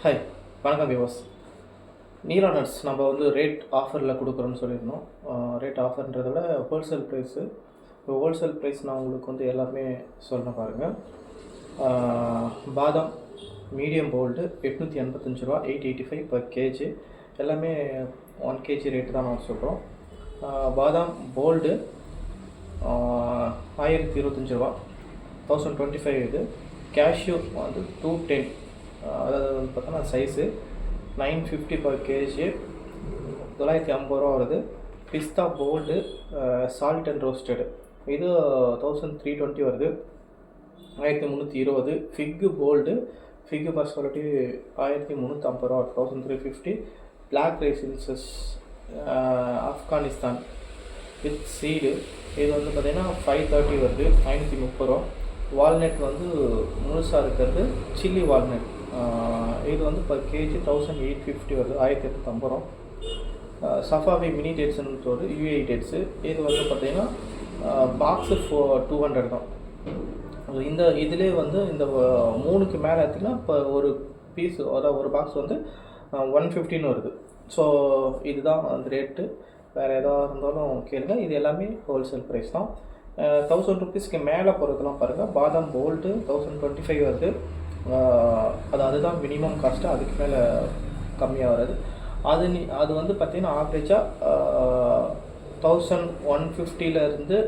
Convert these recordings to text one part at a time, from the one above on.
Hi, வணக்கம் viewers. நீலா nuts நம்ம வந்து ரேட் ஆஃபரில் கொடுக்குறோன்னு சொல்லியிருந்தோம். ரேட் ஆஃபர்ன்றதை விட ஹோல்சேல் ப்ரைஸு. இப்போ ஹோல்சேல் ப்ரைஸ் நான் உங்களுக்கு வந்து எல்லாமே சொல்கிறேன் பாருங்கள். பாதாம் மீடியம் போல்டு 885 ரூபா, 885 per kg. எல்லாமே 1 kg ரேட்டு தான் நான் சொல்கிறோம். பாதாம் போல்டு 1025 ரூபா, 1025 இது. கேஷ்யூ வந்து 210, அதாவது வந்து பார்த்தோன்னா சைஸு 950 per kg, 950 ரூபா வருது. பிஸ்தா போல்டு சால்ட் அண்ட் ரோஸ்டடு இது 1320 வருது, 1320. ஃபிக்கு போல்டு, ஃபிக்கு பர்ஸ்குவாலிட்டி 1350 ரூபா, 1350. பிளாக் ரைசின்சஸ் ஆப்கானிஸ்தான் வித் சீடு இது வந்து பார்த்திங்கன்னா 530 வருது, 530 ரூபா. வால்நட் வந்து முழுசாக இருக்கிறது சில்லி வால்நட், இது வந்து per kg 1850 வருது, 1850 ரூபா. சஃபாவி மினி டேட்ஸ்னு ஒரு UAE டேட்ஸு, இது வந்து பார்த்திங்கன்னா பாக்ஸு 200 தான். இந்த இதிலே வந்து இந்த 3க்கு மேலே எடுத்திங்கன்னா இப்போ ஒரு பீஸ், அதாவது ஒரு பாக்ஸ் வந்து 115 வருது. ஸோ இதுதான் அந்த ரேட்டு. வேறு எதாவது இருந்தாலும் கேளுங்க. இது எல்லாமே ஹோல்சேல் ப்ரைஸ் தான். 1000 ருபீஸ்க்கு மேலே போகிறதுலாம் பாருங்கள். பாதாம் போல்டு 1025 வருது, அதுதான் மினிமம் காஸ்ட்டு. அதுக்கு மேலே கம்மியாக வருது. அது வந்து பார்த்திங்கன்னா ஆவரேஜாக 1150லேருந்து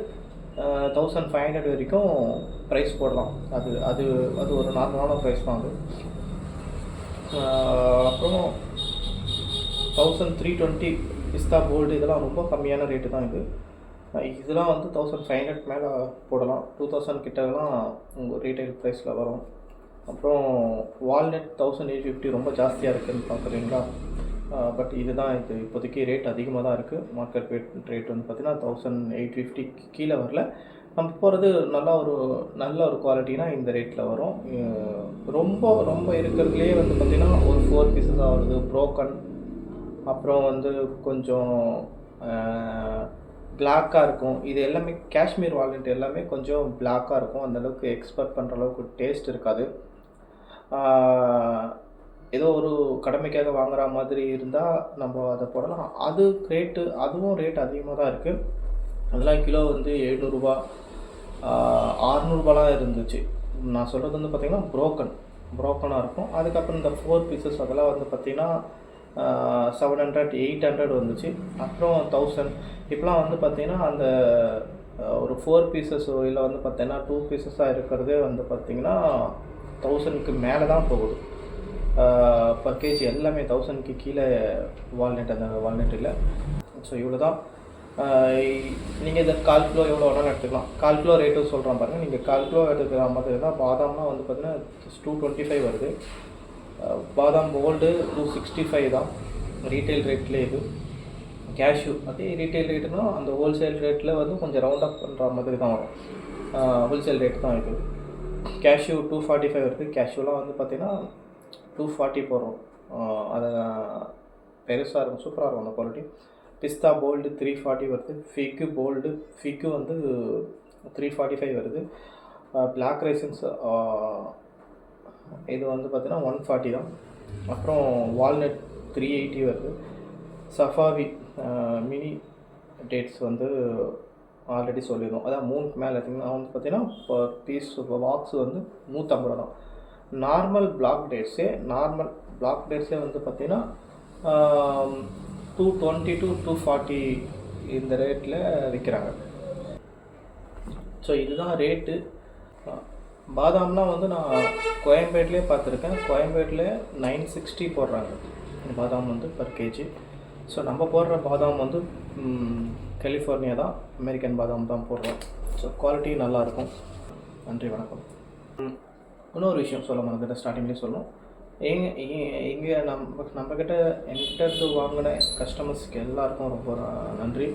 1500 வரைக்கும் ப்ரைஸ் போடலாம். அது அது அது ஒரு நார்மலான ப்ரைஸ் தான் அது. அப்புறம் 1320 பிஸ்தா போல்டு இதெல்லாம் ரொம்ப கம்மியான ரேட்டு தான். இதெல்லாம் வந்து 1500 மேலே போடலாம், 2000 கிட்டலாம் உங்கள் ரீட்டைல் ப்ரைஸில் வரும். அப்புறம் வால்நட் 1850 ரொம்ப ஜாஸ்தியாக இருக்குதுன்னு பார்க்குறீங்களா? பட் இதுதான் இது இப்போதைக்கு ரேட் அதிகமாக தான் இருக்குது. மார்க்கெட் ரேட் வந்து பார்த்திங்கன்னா 1850 கீழே வரல. நம்ம போகிறது நல்ல ஒரு குவாலிட்டினா இந்த ரேட்டில் வரும். ரொம்ப ரொம்ப இருக்கிறதுலே வந்து பார்த்திங்கன்னா ஒரு 4 பீஸஸாக வருது, ப்ரோக்கன். அப்புறம் வந்து கொஞ்சம் பிளாக்காக இருக்கும். இது எல்லாமே காஷ்மீர் வால்நட் எல்லாமே கொஞ்சம் பிளாக்காக இருக்கும். அந்தளவுக்கு எக்ஸ்பெக்ட் பண்ணுற அளவுக்கு டேஸ்ட் இருக்காது. ஏதோ ஒரு கடமைக்காக வாங்குகிற மாதிரி இருந்தால் நம்ம அதை போடலாம். அதுவும் ரேட் அதிகமாக தான் இருக்குது. அதெல்லாம் கிலோ வந்து 700 ரூபா, 600 ரூபாலாம் இருந்துச்சு. நான் சொல்கிறது வந்து பார்த்திங்கன்னா ப்ரோக்கனாக இருக்கும். அதுக்கப்புறம் இந்த 4 பீசஸ் அதெல்லாம் வந்து பார்த்திங்கன்னா 700, 800 வந்துச்சு. அப்புறம் 1000. இப்போலாம் வந்து பார்த்திங்கன்னா அந்த ஒரு 4 பீசஸ் இல்லை வந்து பார்த்திங்கன்னா 2 பீசஸாக இருக்கிறதே வந்து பார்த்திங்கன்னா 1000க்கு மேலே தான் போகுது. per kg எல்லாமே 1000க்கு கீழே வால்நட், அந்த வால்நட் இல்லை. ஸோ இவ்வளோ தான். நீங்கள் இதை 1/4 கிலோ எவ்வளோ வேணாலும் எடுத்துக்கலாம். 1/4 கிலோ ரேட்டும் சொல்கிறேன் பாருங்கள். நீங்கள் 1/4 கிலோ எடுத்துக்கிற மாதிரி தான். பாதாம்னா வந்து பார்த்திங்கன்னா 225 வருது. பாதாம் கோல்டு 265 தான் ரீட்டைல் ரேட்டில். இது கேஷ்யூ அதே ரீட்டைல் ரேட்டுனா அந்த ஹோல்சேல் ரேட்டில் வந்து கொஞ்சம் ரவுண்ட் அப் பண்ணுற மாதிரி தான் வரும். ஹோல்சேல் ரேட் தான் இது. கேஷ்யூ 245 வருது. கேஷ்யூலாம் வந்து பார்த்திங்கன்னா 240 போடுறோம். அது பெருசாக இருக்கும், சூப்பராக இருக்கும் அந்த குவாலிட்டி. பிஸ்தா போல்டு 340 வருது. ஃபிக்கு வந்து 345 வருது. பிளாக் ரைசன்ஸ் இது வந்து பார்த்திங்கன்னா 140 தான். அப்புறம் வால்நட் 380 வருது. சஃபாவி மினி டேட்ஸ் வந்து ஆல்ரெடி சொல்லியிருந்தோம். அதான் 3க்கு மேலே எடுத்திங்கன்னா வந்து பார்த்திங்கன்னா பர் பீஸ் பாக்ஸ் வந்து 150 தான். நார்மல் பிளாக் டேட்ஸே வந்து பார்த்திங்கன்னா 220 to 240 இந்த ரேட்டில் விற்கிறாங்க. ஸோ இதுதான் ரேட்டு. பாதாம்லாம் வந்து நான் கோயம்பேட்லேயே பார்த்துருக்கேன். கோயம்பேட்டில் 960 போடுறாங்க பாதாம் வந்து per kg. ஸோ நம்ம போடுற பாதாம் வந்து கலிஃபோர்னியா தான், அமெரிக்கன் பாதாம் தான் போடுறோம். ஸோ குவாலிட்டி நல்லாயிருக்கும். நன்றி, வணக்கம். இன்னொரு விஷயம் சொல்ல மறந்துட்டு ஸ்டார்டிங்லேயே சொல்லணும். இங்கே நம்மக்கிட்ட என்கிட்ட வாங்கின கஸ்டமர்ஸ்க்கு எல்லாருக்கும் ரொம்ப நன்றி.